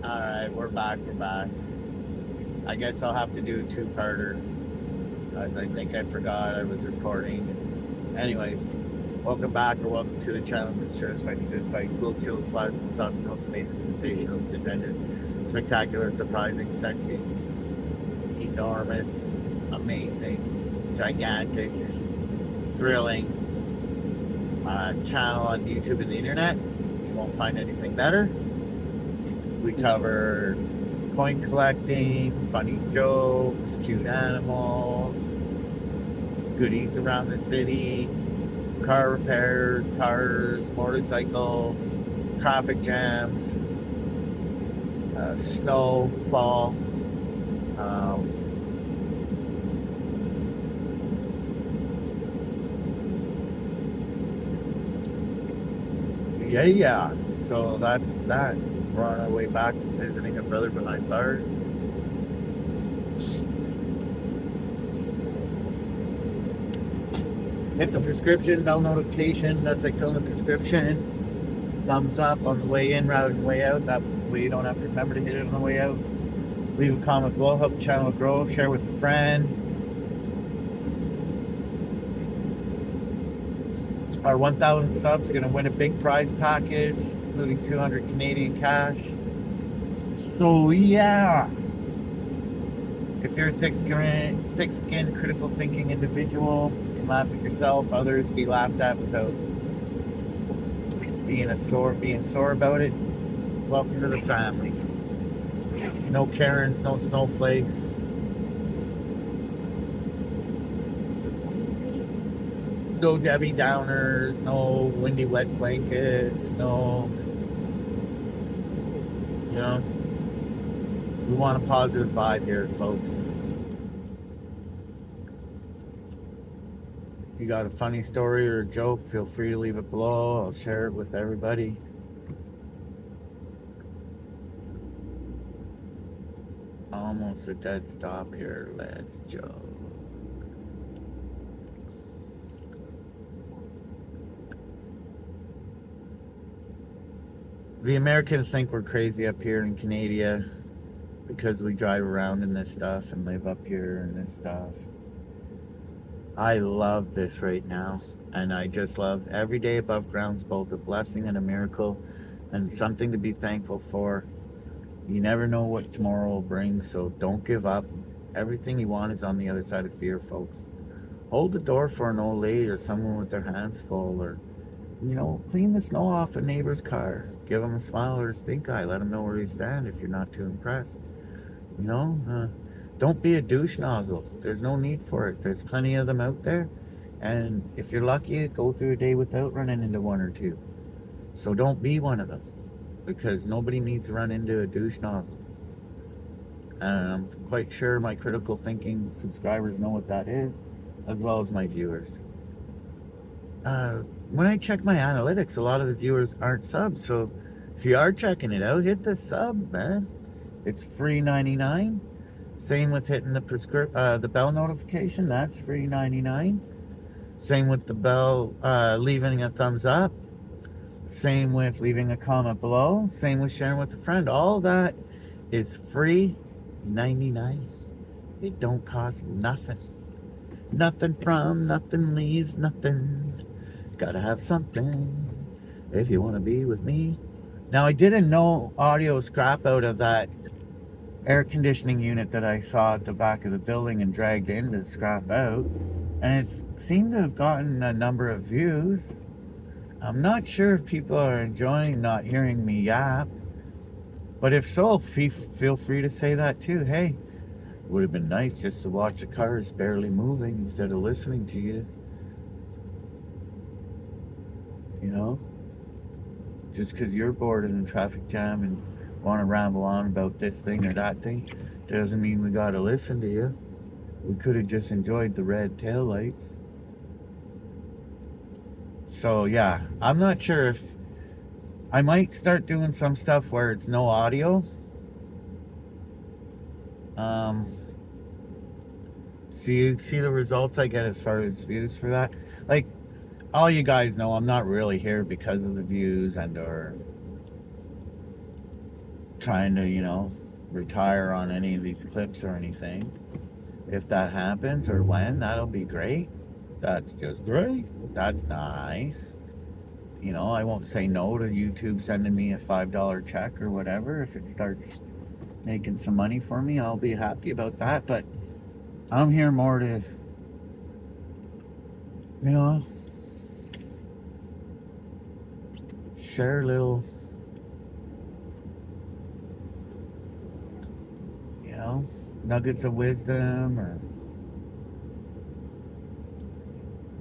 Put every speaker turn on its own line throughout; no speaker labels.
Alright, we're back, we're back. I guess I'll have to do a two-parter, as I think I forgot I was recording. Anyways, welcome back or welcome to the channel that shares fight the good fight. Cool, chill, slides, sauce, most amazing, sensational, stupendous, spectacular, surprising, sexy, enormous, amazing, gigantic, thrilling channel on YouTube and the internet. You won't find anything better. We cover coin collecting, funny jokes, cute animals, goodies around the city, car repairs, cars, motorcycles, traffic jams, snowfall. Um, yeah. So that's that. We're on our way back from visiting a brother behind bars. Hit the prescription, bell notification. That's like filling the prescription. Thumbs up on the way in rather than way out. That way you don't have to remember to hit it on the way out. Leave a comment below, help the channel grow, share with a friend. Our 1,000 subs are going to win a big prize package, including 200 Canadian cash. So yeah, if you're a thick-skinned, critical thinking individual, you can laugh at yourself, others, be laughed at without being sore about it. Welcome to the family. No Karens, no snowflakes. No Debbie Downers, no windy wet blankets, no, you know, we want a positive vibe here, folks. If you got a funny story or a joke, feel free to leave it below. I'll share it with everybody. Almost a dead stop here. Let's joke. The Americans think we're crazy up here in Canada because we drive around in this stuff and live up here in this stuff. I love this right now, and I just love every day above ground's both a blessing and a miracle and something to be thankful for. You never know what tomorrow will bring, so don't give up. Everything you want is on the other side of fear, folks. Hold the door for an old lady or someone with their hands full, or clean the snow off a neighbor's car. Give them a smile or a stink eye. Let them know where you stand if you're not too impressed. Don't be a douche nozzle. There's no need for it. There's plenty of them out there. And if you're lucky, go through a day without running into one or two. So don't be one of them, because nobody needs to run into a douche nozzle. And I'm quite sure my critical thinking subscribers know what that is, as well as my viewers. When I check my analytics, a lot of the viewers aren't subs. So if you are checking it out, hit the sub, man. It's free 99. Same with hitting the bell notification. That's free 99. Same with the bell, leaving a thumbs up. Same with leaving a comment below. Same with sharing with a friend. All that is free 99. It don't cost nothing. Nothing from, nothing leaves, nothing. Gotta have something if you want to be with me. Now, I did a no audio scrap out of that air conditioning unit that I saw at the back of the building and dragged in to scrap out, and it seemed to have gotten a number of views. I'm not sure if people are enjoying not hearing me yap, but if so, feel free to say that too. Hey, it would have been nice just to watch the cars barely moving instead of listening to you. Just because you're bored in a traffic jam and want to ramble on about this thing or that thing doesn't mean we got to listen to you. We could have just enjoyed the red taillights. So yeah, I'm not sure if I might start doing some stuff where it's no audio. See the results I get as far as views for that. Like, all you guys know, I'm not really here because of the views and or trying to, retire on any of these clips or anything. If that happens or when, that'll be great. That's just great. That's nice. I won't say no to YouTube sending me a $5 check or whatever. If it starts making some money for me, I'll be happy about that. But I'm here more to, share little, nuggets of wisdom or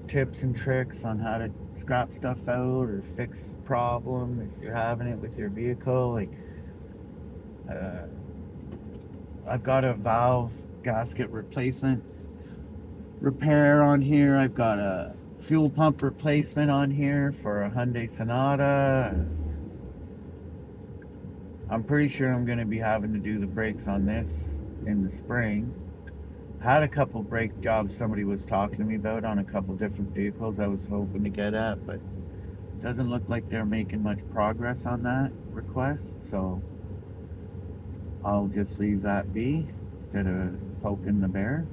tips and tricks on how to scrap stuff out or fix a problem if you're having it with your vehicle. Like, I've got a valve gasket replacement repair on here. I've got a fuel pump replacement on here for a Hyundai Sonata. I'm pretty sure I'm going to be having to do the brakes on this in the spring. Had a couple brake jobs somebody was talking to me about on a couple different vehicles I was hoping to get at, but it doesn't look like they're making much progress on that request, so I'll just leave that be instead of poking the bear.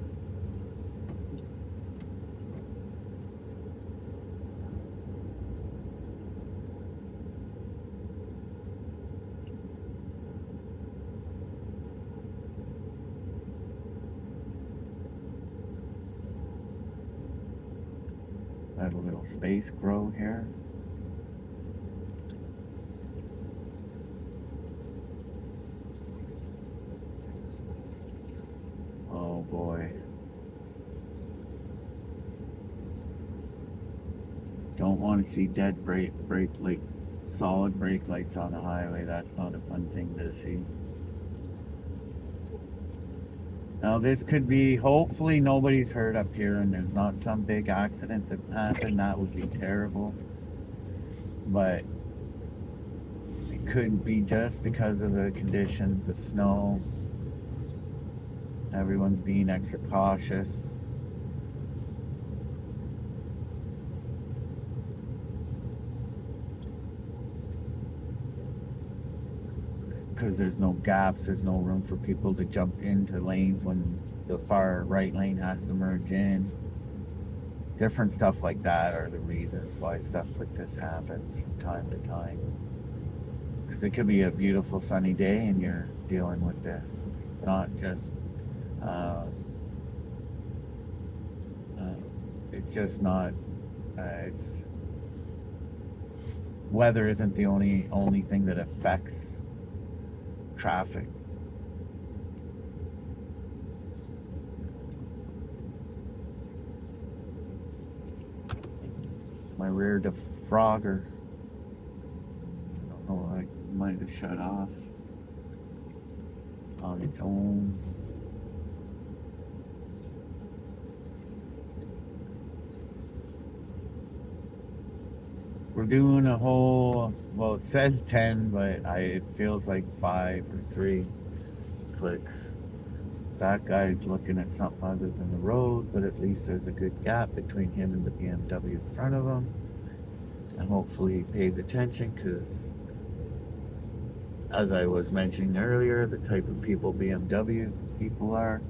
Let a little space grow here. Oh boy. Don't want to see dead brake like solid brake lights on the highway. That's not a fun thing to see. Now this could be, hopefully nobody's hurt up here and there's not some big accident that happened. That would be terrible. But it could be just because of the conditions, the snow. Everyone's being extra cautious. Because there's no gaps, there's no room for people to jump into lanes when the far right lane has to merge in. Different stuff like that are the reasons why stuff like this happens from time to time. Because it could be a beautiful sunny day and you're dealing with this. It's not just, it's just not, it's, weather isn't the only thing that affects traffic. My rear defrogger, I don't know, I might have shut off on its own. We're doing a whole, well, it says 10, but it feels like 5 or 3 clicks. That guy's looking at something other than the road, but at least there's a good gap between him and the BMW in front of him. And hopefully he pays attention, because as I was mentioning earlier, the type of people BMW people are,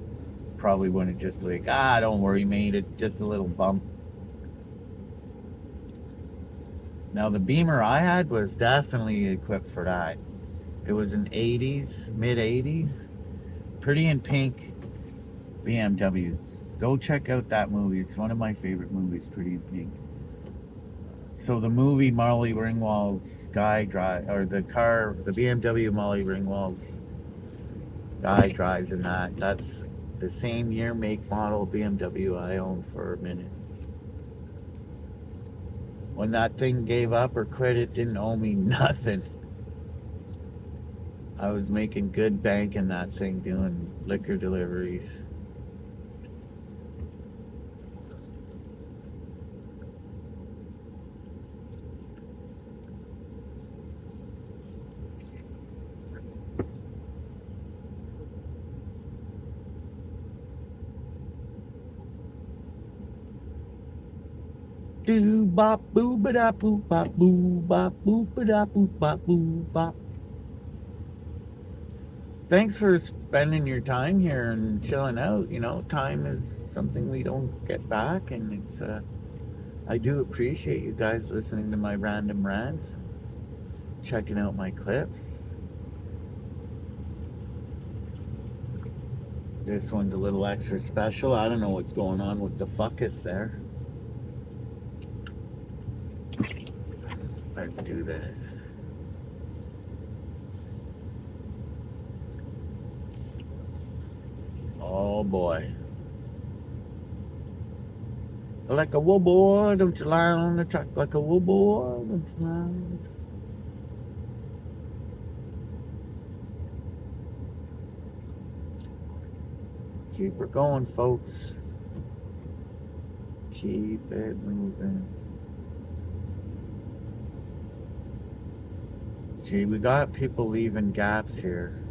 probably wouldn't just be like, don't worry mate, it's just a little bump. Now the Beamer I had was definitely equipped for that. It was an 80s, mid 80s, Pretty in Pink BMW. Go check out that movie. It's one of my favorite movies, Pretty in Pink. So the movie Molly Ringwald's guy drive, or the BMW Molly Ringwald's guy drives in that. That's the same year, make, model BMW I owned for a minute. When that thing gave up or quit, it didn't owe me nothing. I was making good bank in that thing doing liquor deliveries. Do bop boo ba da boo bop boo bop boo ba da boo bop boo bop. thanks for spending your time here and chilling out. You know, time is something we don't get back, and it's I do appreciate you guys listening to my random rants, checking out my clips. This one's a little extra special. I don't know what's going on with the fuckus there. Let's do this. Oh boy. Like a wool boy, don't you lie on the track like a wool boy, don't you lie on the track. Keep her going, folks. Keep it moving. See, we got people leaving gaps here.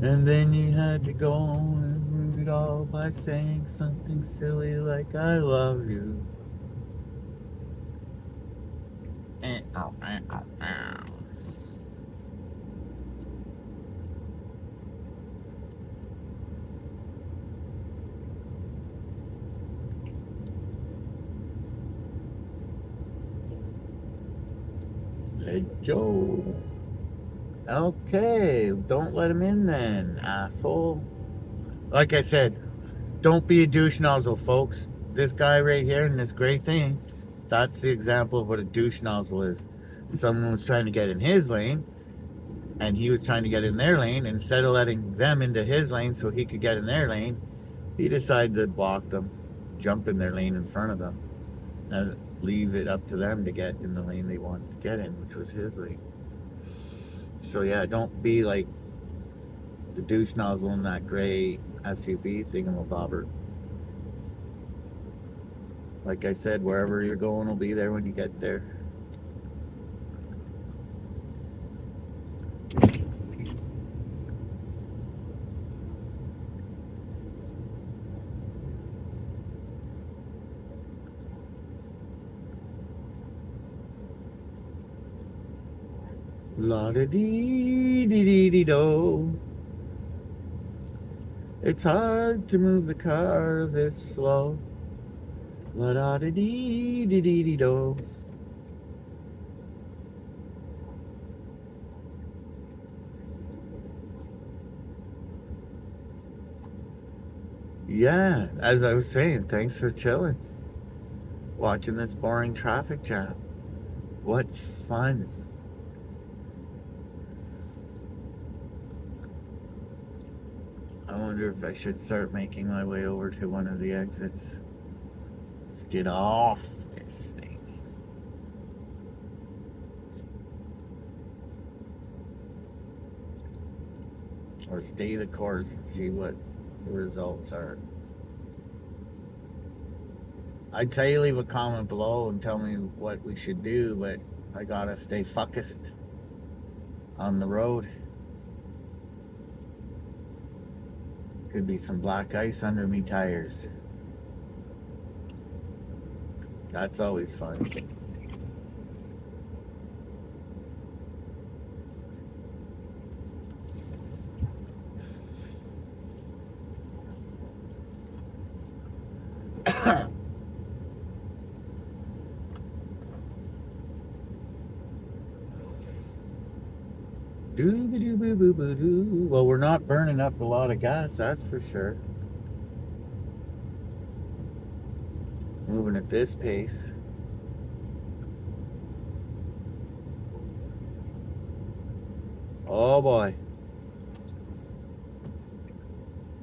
And then you had to go and move it all by saying something silly like I love you. Let Joe. Okay, don't let him in then, asshole. Like I said, don't be a douche nozzle, folks. This guy right here in this gray thing, that's the example of what a douche nozzle is. Someone was trying to get in his lane, and he was trying to get in their lane. Instead of letting them into his lane so he could get in their lane, he decided to block them, jump in their lane in front of them, and leave it up to them to get in the lane they wanted to get in, which was his lane. So yeah, don't be like the douche nozzle in that gray SUV thingamabobber. Like I said, wherever you're going will be there when you get there. La da dee dee dee dee do. It's hard to move the car this slow. La da da dee dee dee dee do. Yeah, as I was saying, thanks for chilling. Watching this boring traffic jam. What fun. I wonder if I should start making my way over to one of the exits. Let's get off this thing. Or stay the course and see what the results are. I'd say leave a comment below and tell me what we should do, but I gotta stay focused on the road. Could be some black ice under me tires. That's always fun. Well, we're not burning up a lot of gas, that's for sure. Moving at this pace. Oh boy.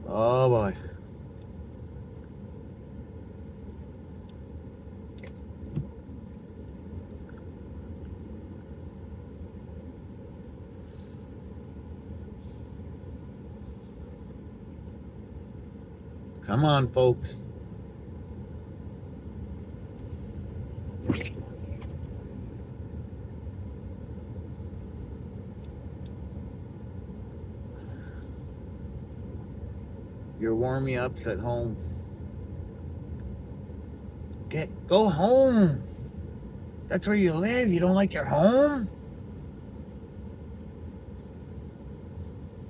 Oh boy. Come on, folks. Your warming ups at home. Go home. That's where you live. You don't like your home?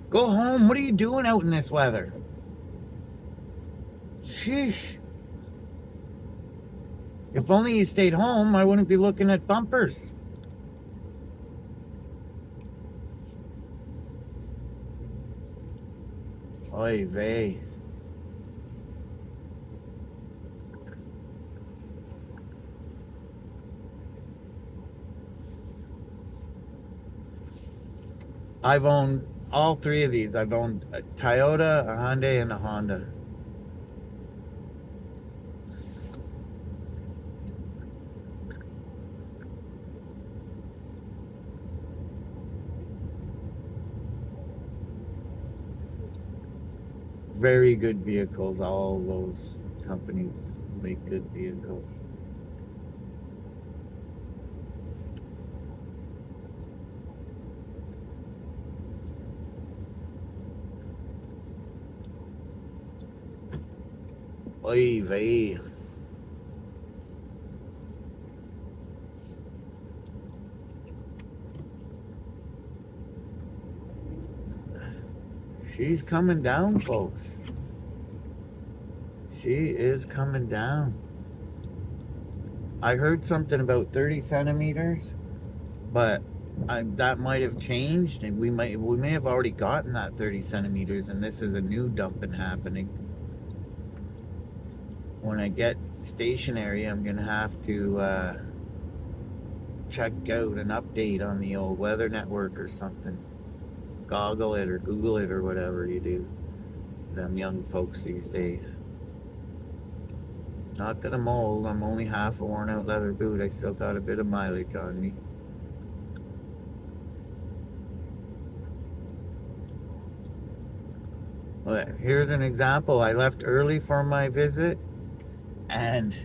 Go home. What are you doing out in this weather? Sheesh. If only you stayed home, I wouldn't be looking at bumpers. Oy vey. I've owned all three of these. I've owned a Toyota, a Hyundai, and a Honda. Very good vehicles. All those companies make good vehicles. Oy vey. She's coming down, folks. She is coming down. I heard something about 30 centimeters, but that might have changed, and we may have already gotten that 30 centimeters, and this is a new dumping happening. When I get stationary, I'm gonna have to check out an update on the old weather network or something. Goggle it or Google it or whatever you do. Them young folks these days. Not that I'm old. I'm only half a worn out leather boot. I still got a bit of mileage on me. Well, here's an example. I left early for my visit, and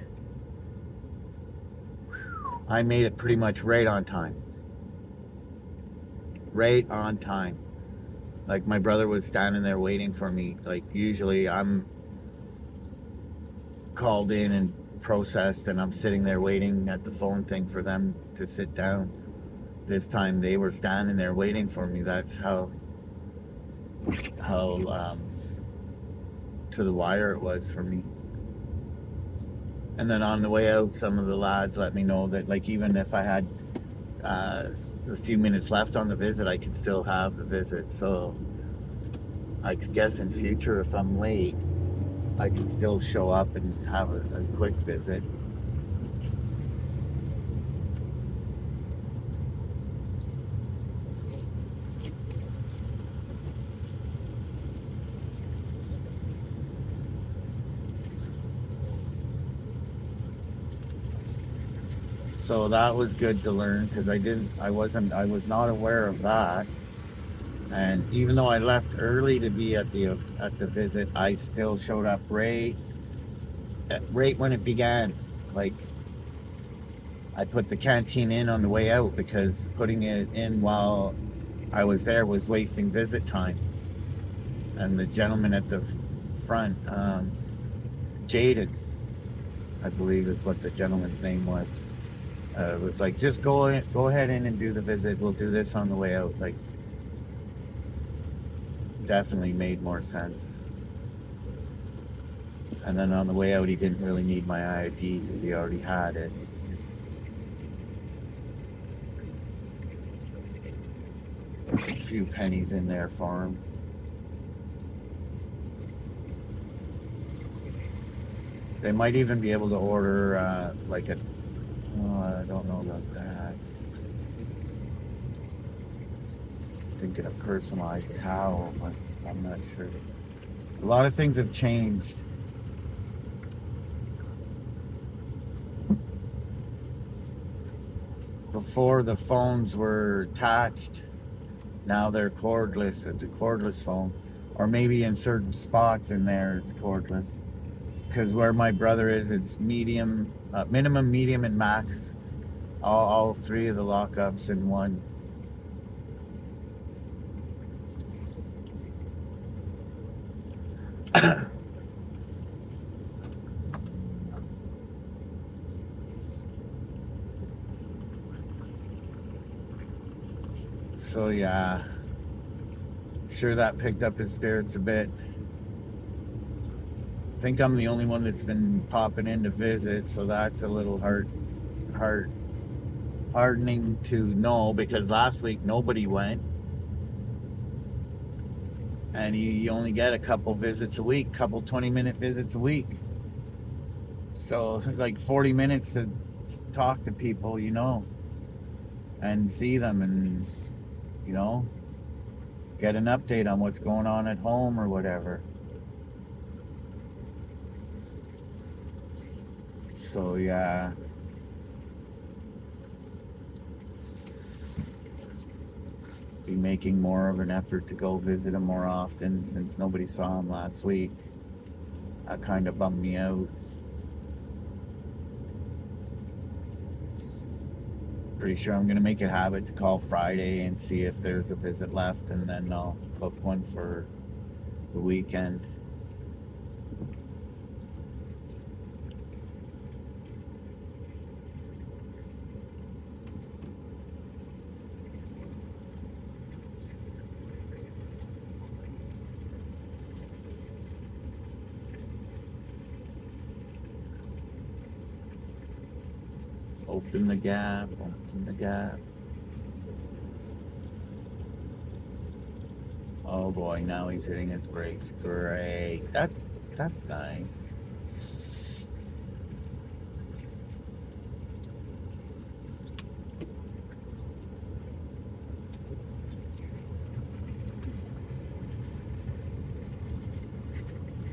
I made it pretty much right on time. Right on time. Like, my brother was standing there waiting for me. Like, usually I'm called in and processed, and I'm sitting there waiting at the phone thing for them to sit down. This time they were standing there waiting for me. That's how to the wire it was for me. And then on the way out, some of the lads let me know that, like, even if I had a few minutes left on the visit, I could still have the visit. So I could guess in future, if I'm late, I can still show up and have a quick visit. So that was good to learn, because I was not aware of that. And even though I left early to be at the visit, I still showed up right when it began. Like, I put the canteen in on the way out, because putting it in while I was there was wasting visit time. And the gentleman at the front, Jaden, I believe is what the gentleman's name was like, just go ahead in and do the visit. We'll do this on the way out. Like, definitely made more sense. And then on the way out, he didn't really need my ID because he already had it. A few pennies in there for him. They might even be able to order like a, I don't know about that. Thinking a personalized towel, but I'm not sure. A lot of things have changed. Before the phones were attached, now they're cordless. It's a cordless phone. Or maybe in certain spots in there it's cordless. Because where my brother is, it's medium, minimum, medium, and max. All three of the lockups in one. So yeah, sure that picked up his spirits a bit. I think I'm the only one that's been popping in to visit, so that's a little hardening to know, because last week nobody went, and you only get a couple visits a week, couple 20-minute visits a week. So like 40 minutes to talk to people, and see them, and get an update on what's going on at home or whatever. So yeah, be making more of an effort to go visit him more often, since nobody saw him last week. That kind of bummed me out. Pretty sure I'm gonna make it a habit to call Friday and see if there's a visit left, and then I'll book one for the weekend. Open the gap, open the gap. Oh boy, now he's hitting his brakes. Great. That's nice.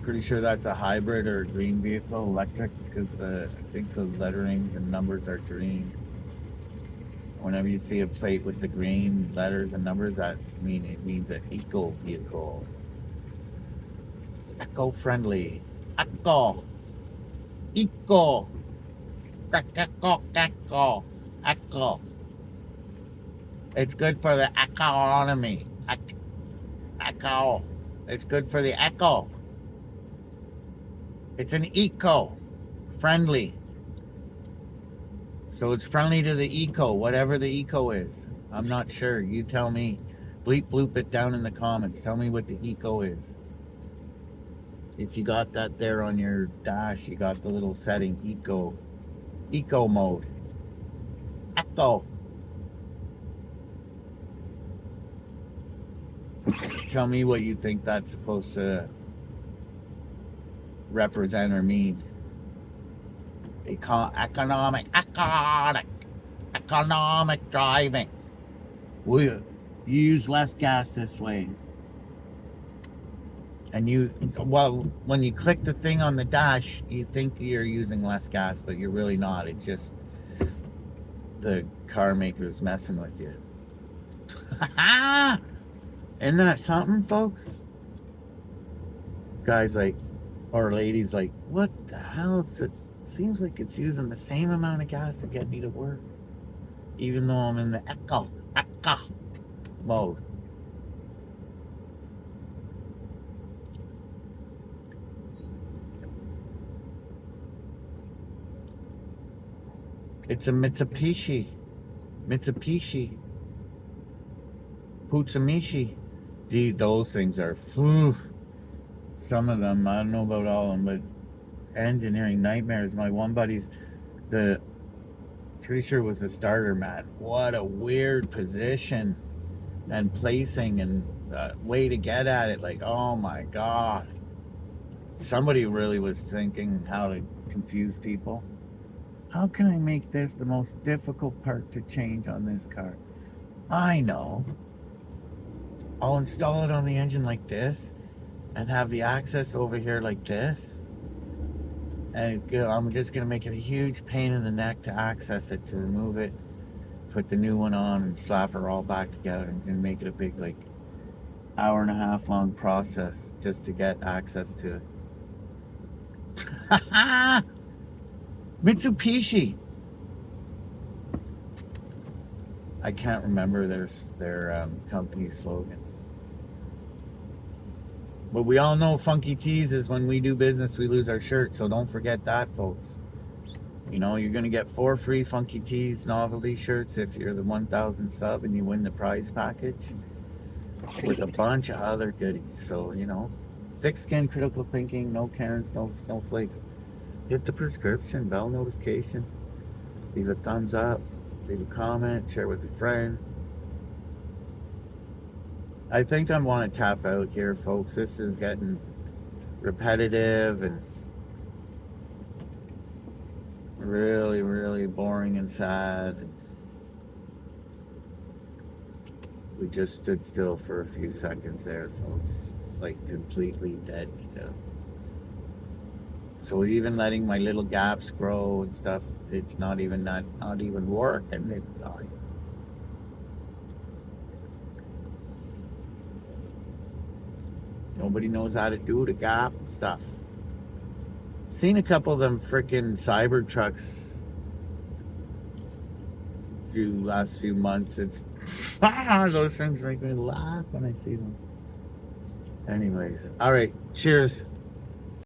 Pretty sure that's a hybrid or a green vehicle, electric, because I think the letterings and numbers are green. Whenever you see a plate with the green letters and numbers, it means an eco vehicle. Eco-friendly. Eco. Eco. Eco. Eco. It's good for the economy. Eco. It's good for the eco. It's an eco-friendly. So it's friendly to the eco, whatever the eco is. I'm not sure. You tell me. Bleep bloop it down in the comments. Tell me what the eco is. If you got that there on your dash, you got the little setting, eco mode. Eco. Tell me what you think that's supposed to represent or mean. Economic driving. You use less gas this way. And when you click the thing on the dash, you think you're using less gas, but you're really not. It's just the car maker's messing with you. Isn't that something, folks? Guys or ladies what the hell? It seems like it's using the same amount of gas to get me to work, even though I'm in the eco mode. It's a Mitsubishi. Putsamishi. Those things are, some of them, I don't know about all of them, but engineering nightmares. My one buddy's, pretty sure it was the starter mat. What a weird position and placing and way to get at it. Oh my God. Somebody really was thinking how to confuse people. How can I make this the most difficult part to change on this car? I know. I'll install it on the engine like this, and have the access over here like this. And I'm just going to make it a huge pain in the neck to access it, to remove it, put the new one on, and slap her all back together, and make it a big, like, hour-and-a-half long process just to get access to it. Mitsubishi. I can't remember their company slogan. But we all know Funky Tees is when we do business, we lose our shirt. So don't forget that, folks. You know, you're going to get 4 free Funky Tees novelty shirts if you're the 1,000 sub and you win the prize package with a bunch of other goodies. So, you know, thick skin, critical thinking, no Karens, no flakes. Hit the prescription, bell notification, leave a thumbs up, leave a comment, share with a friend. I think I want to tap out here, folks. This is getting repetitive and really, really boring and sad. We just stood still for a few seconds there, folks. Like completely dead still. So even letting my little gaps grow and stuff, it's not even working. It's dying. Nobody knows how to do the gap stuff. Seen a couple of them freaking cyber trucks last few months. It's those things make me laugh when I see them. Anyways, all right, cheers.